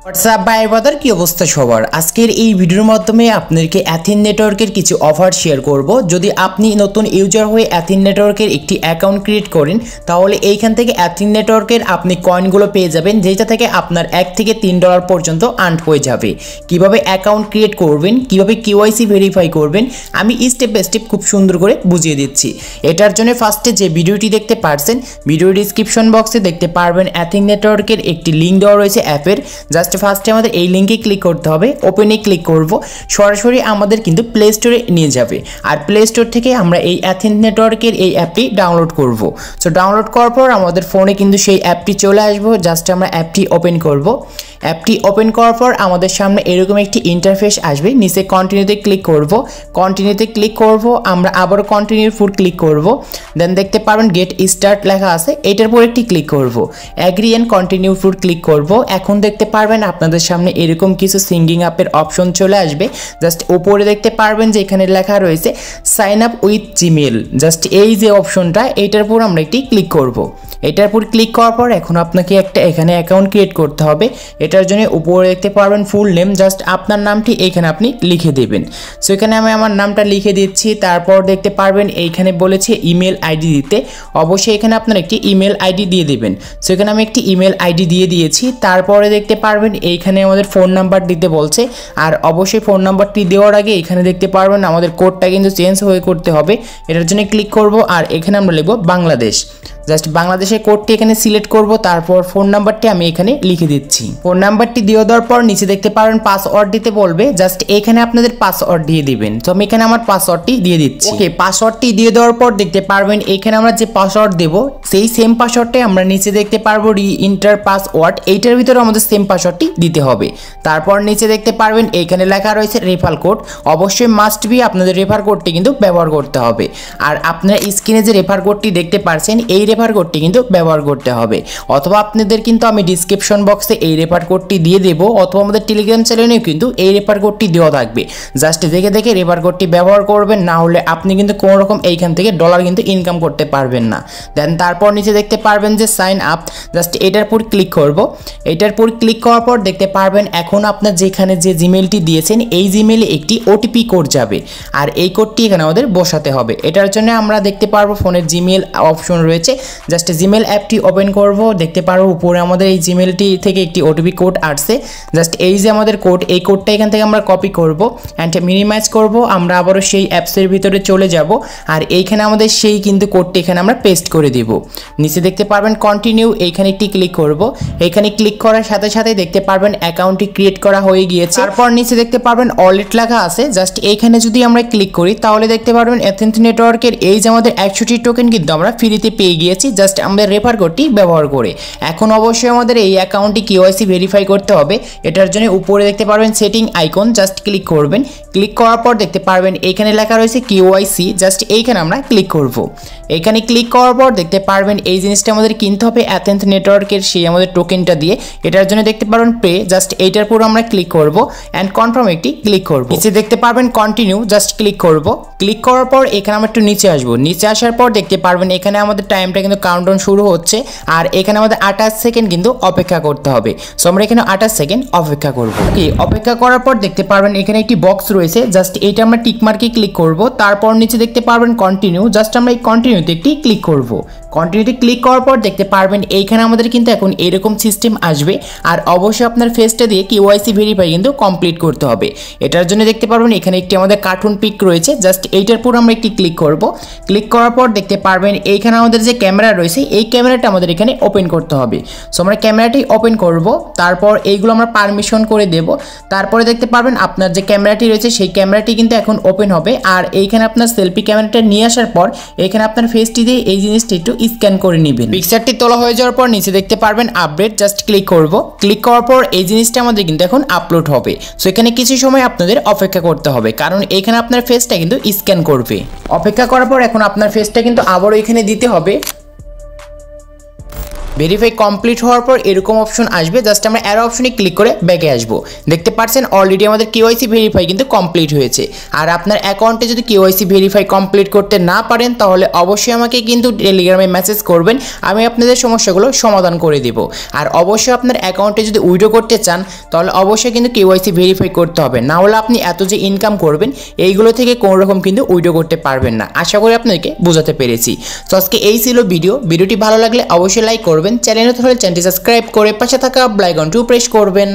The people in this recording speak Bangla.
হোয়াটসঅ্যাপ ভাই ব্রাদার কি অবস্থা সবার। আজকের এই ভিডিওর মাধ্যমে আপনাদেরকে অ্যাথিন নেটওয়ার্কের কিছু অফার শেয়ার করব। যদি আপনি নতুন ইউজার হয়ে অ্যাথিন নেটওয়ার্কের একটি অ্যাকাউন্ট ক্রিয়েট করেন তাহলে এইখান থেকে অ্যাথিন নেটওয়ার্কের আপনি কয়েনগুলো পেয়ে যাবেন, যেটা থেকে আপনার $1 থেকে $3 পর্যন্ত আর্ন হয়ে যাবে। কিভাবে অ্যাকাউন্ট ক্রিয়েট করবেন, কিভাবে KYC ভেরিফাই করবেন, আমি স্টেপ বাই স্টেপ খুব সুন্দর করে বুঝিয়ে দিচ্ছি। এটার জন্য ফার্স্টে যে ভিডিওটি দেখতে পারছেন, ভিডিও ডিসক্রিপশন বক্সে দেখতে পারবেন অ্যাথিন নেটওয়ার্কের একটি লিঙ্ক দেওয়া রয়েছে অ্যাপের। জাস্ট ফার্স্টে আমাদের এই লিঙ্কে ক্লিক করতে হবে, ওপেনে ক্লিক করব, সরাসরি আমাদের কিন্তু প্লে স্টোরে নিয়ে যাবে। আর প্লে স্টোর থেকে আমরা এই অ্যাথিন নেটওয়ার্কের এই অ্যাপটি ডাউনলোড করব। সো ডাউনলোড করার পর আমাদের ফোনে কিন্তু সেই অ্যাপটি চলে আসবো। জাস্ট আমরা অ্যাপটি ওপেন করব। অ্যাপটি ওপেন করার পর আমাদের সামনে এরকম একটি ইন্টারফেস আসবে। নিচে কন্টিনিউতে ক্লিক করব, কন্টিনিউতে ক্লিক করব, আমরা আবার কন্টিনিউর উপর ক্লিক করব। দেন দেখতে পারবেন গেট স্টার্ট লেখা আছে, এটার উপর একটি ক্লিক করব, অ্যাগ্রি এন্ড কন্টিনিউ উপর ক্লিক করব। এখন দেখতে পারবেন আপনাদের সামনে এরকম কিছু সিঙ্গিং অ্যাপের অপশন চলে আসবে। জাস্ট উপরে দেখতে পারবেন যে এখানে লেখা রয়েছে sign up with Gmail. Just এই যে অপশনটা, এইটার উপর আমরা একটি ক্লিক করব। এটার উপর ক্লিক করার পর এখন আপনাকে একটা এখানে অ্যাকাউন্ট ক্রিয়েট করতে হবে। এটার জন্য উপরে দেখতে পারবেন ফুল নেম, জাস্ট আপনার নামটি এখানে আপনি লিখে দেবেন। সো এখানে আমি আমার নামটা লিখে দিচ্ছি। তারপর দেখতে পারবেন এইখানে বলেছে ইমেল আইডি দিতে, অবশ্যই এখানে আপনার একটি ইমেল আইডি দিয়ে দেবেন। সো এখানে আমি একটি ইমেল আইডি দিয়ে দিয়েছি। তারপরে দেখতে পারবেন এইখানে আমাদের ফোন নাম্বার দিতে বলছে, আর অবশ্যই ফোন নাম্বারটি দেওয়ার আগে এখানে দেখতে পারবেন আমাদের কোডটা কিন্তু চেঞ্জ হয়ে করতে হবে। এটার জন্য ক্লিক করব, আর এখানে আমরা লিখব বাংলাদেশ। জাস্ট বাংলাদেশের কোডটি এখানে সিলেক্ট করব, তারপর ফোন নাম্বারটি আমি এখানে লিখে দিচ্ছি। ফোন নাম্বারটি দিয়ে দেওয়ার পর নিচে দেখতে পারেন পাসওয়ার্ড দিতে বলবে, জাস্ট এখানে আপনাদের পাসওয়ার্ড দিয়ে দিবেন। তো আমি এখানে আমার পাসওয়ার্ডটি দিয়ে দিচ্ছি। ওকে, পাসওয়ার্ডটি দিয়ে দেওয়ার পর দেখতে পারবেন এখানে আমরা যে পাসওয়ার্ড দেব সেই সেম পাসওয়ার্ডটাই আমরা নিচে দেখতে পারবো রি ইন্টার পাসওয়ার্ড, এইটার ভিতরে আমাদের সেম পাসওয়ার্ডটি দিতে হবে। তারপর নিচে দেখতে পারবেন এখানে লেখা রয়েছে রেফার কোড, অবশ্যই মাস্ট বি আপনাদের রেফার কোডটি কিন্তু ব্যবহার করতে হবে। আর আপনারা স্ক্রিনে যে রেফার কোডটি দেখতে পাচ্ছেন এই রেফার কোডটি কিন্তু ব্যবহার করতে হবে, অথবা আপনাদের কিন্তু আমি ডিসক্রিপশন বক্সে এই রেফার কোডটি দিয়ে দেব, অথবা আমাদের টেলিগ্রাম চ্যানেলেও কিন্তু এই রেফার কোডটি দেওয়া থাকবে। জাস্ট দেখে দেখে রেফার কোডটি ব্যবহার করবেন, না হলে আপনি কিন্তু কোনো রকম এইখান থেকে ডলার কিন্তু ইনকাম করতে পারবেন না। দেন তারপর নিচে দেখতে পারবেন যে সাইন আপ, জাস্ট এটার উপর ক্লিক করব। এটার উপর ক্লিক করার পর দেখতে পারবেন এখন আপনার যেখানে যে জিমেলটি দিয়েছেন এই জিমেলে একটি ওটিপি কোড যাবে, আর এই কোডটি এখানে আমাদের বসাতে হবে। এটার জন্য আমরা দেখতে পারবো ফোনের জিমেল অপশন রয়েছে, জাস্ট জিমেল অ্যাপটি ওপেন করব। দেখতে পারবো উপরে আমাদের এই জিমেলটি থেকে একটি ওটিপি কোড আসছে। জাস্ট এই যে আমাদের কোড, এই কোডটা এখান থেকে আমরা কপি করব অ্যান্ড মিনিমাইজ করব। আমরা আবারও সেই অ্যাপসের ভিতরে চলে যাব, আর এইখানে আমাদের সেই কিন্তু কোডটি এখানে আমরা পেস্ট করে দেব। নিচে দেখতে পারবেন কন্টিনিউ, এইখানে একটি ক্লিক করব। এখানে ক্লিক করার সাথে সাথে দেখতে পারবেন অ্যাকাউন্টটি ক্রিয়েট করা হয়ে গিয়েছে। তারপর নিচে দেখতে পারবেন ওয়ালেট লেখা আছে, জাস্ট এইখানে যদি আমরা ক্লিক করি তাহলে দেখতে পারবেন অ্যাথিন নেটওয়ার্কের এই যে আমাদের 100টি টোকেন কিন্তু আমরা ফ্রিতে পেয়ে গিয়েছি, জাস্ট আমাদের রেফার কোডটি ব্যবহার করে। এখন অবশ্যই আমাদের এই অ্যাকাউন্টটি KYC ভেরিফাই করতে হবে। এটার জন্য উপরে দেখতে পারবেন সেটিং আইকন, জাস্ট ক্লিক করবেন। ক্লিক করার পর দেখতে পারবেন এখানে লেখা রয়েছে KYC, জাস্ট এইখানে আমরা ক্লিক করব। এখানে ক্লিক করার পর দেখতে পারবেন এই জিনিসটা আমাদের কিনতে হবে অ্যাথিন নেটওয়ার্কের সেই আমাদের টোকেনটা দিয়ে। এটার জন্য দেখতে পারবেন পে, জাস্ট এইটার উপর আমরা ক্লিক করব অ্যান্ড কনফার্ম একটি ক্লিক করব। নিচে দেখতে পারবেন কন্টিনিউ, জাস্ট ক্লিক করব। ক্লিক করার পর এখানে আমরা একটু নিচে আসবো। নিচে আসার পর দেখতে পারবেন এখানে আমাদের টাইমটা কিন্তু কাউন্টডাউন শুরু হচ্ছে, আর এখানে আমাদের 28 সেকেন্ড কিন্তু অপেক্ষা করতে হবে। সো আমরা এখানে 28 সেকেন্ড অপেক্ষা করব। ওকে, অপেক্ষা করার পর দেখতে পারবেন এখানে একটি বক্স রয়েছে, জাস্ট এইটা আমরা টিক মার্কে ক্লিক করব। তারপর নিচে দেখতে পারবেন কন্টিনিউ, জাস্ট আমরা এই কন্টিনিউতে একটি ক্লিক করব। কন্টিনিউতে ক্লিক করার পর দেখতে পারবেন এইখানে আমাদের কিন্তু এখন এরকম সিস্টেম আসবে, আর অবশ্যই আপনার ফেসটা দিয়ে KYC ভেরিফাই কিন্তু কমপ্লিট করতে হবে। এটার জন্য দেখতে পারবেন এখানে একটি আমাদের কার্টুন পিক রয়েছে, জাস্ট এইটার উপর আমরা একটি ক্লিক করব। ক্লিক করার পর দেখতে পারবেন এইখানে আমাদের যে ক্যামেরা রয়েছে এই ক্যামেরাটা আমাদের এখানে ওপেন করতে হবে। সো আমরা ক্যামেরাটি ওপেন করব, তারপর এইগুলো আমরা পারমিশন করে দেব। তারপরে দেখতে পারবেন আপনার যে ক্যামেরাটি রয়েছে সেই ক্যামেরাটি কিন্তু এখন ওপেন হবে, আর এইখানে আপনার সেলফি ক্যামেরাটা নিয়ে আসার পর এখানে আপনার ফেসটি দিয়ে এই জিনিসটি একটু স্ক্যান করে নেবেন। পিকচারটি তোলা হয়ে যাওয়ার পর নিচে দেখতে পারবেন আপডেট, জাস্ট ক্লিক করব। ক্লিক করার পর এই জিনিসটা আমাদের কিন্তু এখন আপলোড হবে। সো এখানে কিছু সময় আপনাদের অপেক্ষা করতে হবে, কারণ এখানে আপনার ফেসটা কিন্তু স্ক্যান করবে। অপেক্ষা করার পর এখন আপনার ফেসটা কিন্তু আবারও এখানে দিতে হবে। ভেরিফাই কমপ্লিট হওয়ার পর এরকম অপশন আসবে, জাস্ট আমরা অ্যারো অপশনে ক্লিক করে ব্যাকে আসবো। দেখতে পাচ্ছেন অলরেডি আমাদের কেওয়াইসি ভেরিফাই কিন্তু কমপ্লিট হয়েছে। আর আপনার অ্যাকাউন্টে যদি কেওয়াইসি ভেরিফাই কমপ্লিট করতে না পারেন তাহলে অবশ্যই আমাকে কিন্তু টেলিগ্রামে মেসেজ করবেন, আমি আপনাদের সমস্যাগুলো সমাধান করে দেব। আর অবশ্যই আপনার অ্যাকাউন্টে যদি উইথড্র করতে চান তাহলে অবশ্যই কিন্তু কেওয়াইসি ভেরিফাই করতে হবে, না হলে আপনি এত যে ইনকাম করবেন এইগুলো থেকে কোনো রকম কিন্তু উইথড্র করতে পারবেন না। আশা করি আপনাদেরকে বোঝাতে পেরেছি। তো আজকে এই ছিল ভিডিওটি ভালো লাগলে অবশ্যই লাইক করবেন, চ্যানেলে হলে চ্যানেলটি সাবস্ক্রাইব করে পাশে থাকা বেল আইকনটিও প্রেস করবেন।